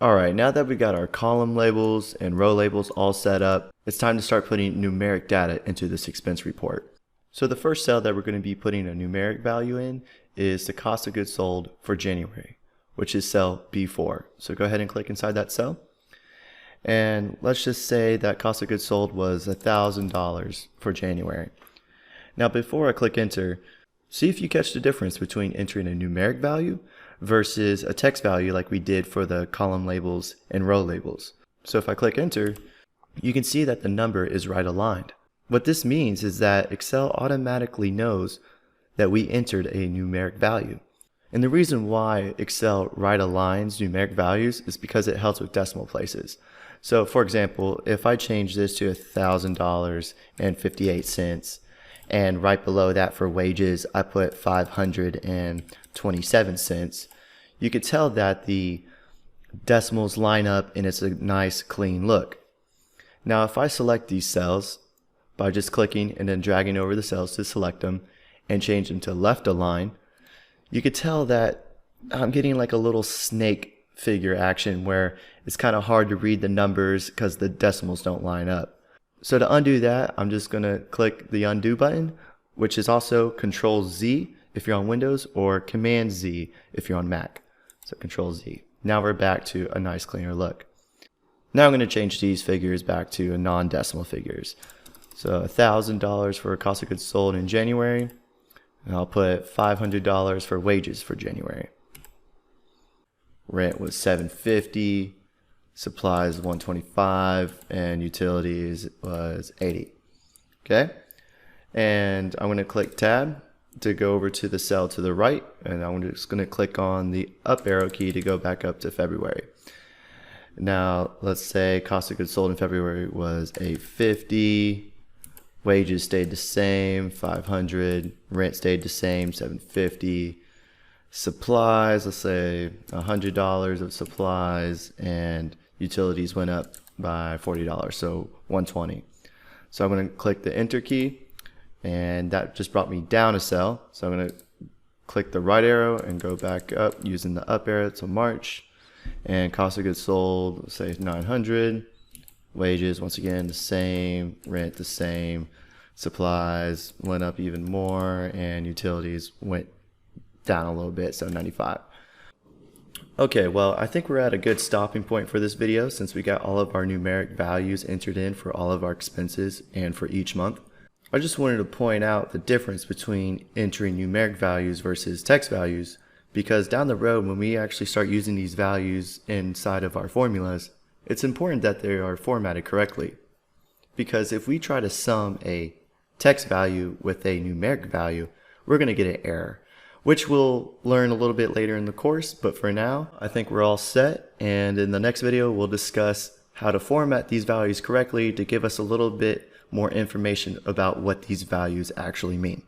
Alright, now that we got our column labels and row labels all set up, it's time to start putting numeric data into this expense report. So the first cell that we're going to be putting a numeric value in is the cost of goods sold for January, which is cell B4. So go ahead and click inside that cell. And let's just say that cost of goods sold was $1,000 for January. Now before I click enter, see if you catch the difference between entering a numeric value versus a text value like we did for the column labels and row labels. So if I click enter, you can see that the number is right aligned. What this means is that Excel automatically knows that we entered a numeric value. And the reason why Excel right aligns numeric values is because it helps with decimal places. So for example, if I change this to $1,000.58 and right below that for wages I put 527 cents, you could tell that the decimals line up and it's a nice clean look. Now if I select these cells by just clicking and then dragging over the cells to select them and change them to left align, you could tell that I'm getting like a little snake figure action where it's kind of hard to read the numbers because the decimals don't line up. So to undo that, I'm just going to click the undo button, which is also Control Z if you're on Windows or Command Z if you're on Mac. So Control Z. Now we're back to a nice cleaner look. Now I'm going to change these figures back to non-decimal figures. So $1,000 for cost of goods sold in January, and I'll put $500 for wages for January. Rent was $750, supplies $125, and utilities was $80. Okay, and I'm going to click Tab to go over to the cell to the right, and I'm just going to click on the up arrow key to go back up to February. Now let's say cost of goods sold in February was $850, wages stayed the same, $500, rent stayed the same, $750, supplies, let's say $100 of supplies, and utilities went up by $40, so $120. So I'm going to click the enter key, and that just brought me down a cell. So I'm going to click the right arrow and go back up using the up arrow to March, and cost of goods sold, say $900, wages once again the same, rent the same, supplies went up even more, and utilities went down a little bit, so $95. Okay, well, I think we're at a good stopping point for this video since we got all of our numeric values entered in for all of our expenses and for each month. I just wanted to point out the difference between entering numeric values versus text values, because down the road when we actually start using these values inside of our formulas, it's important that they are formatted correctly. Because if we try to sum a text value with a numeric value, we're going to get an error, which we'll learn a little bit later in the course. But for now, I think we're all set, and in the next video we'll discuss how to format these values correctly to give us a little bit more information about what these values actually mean.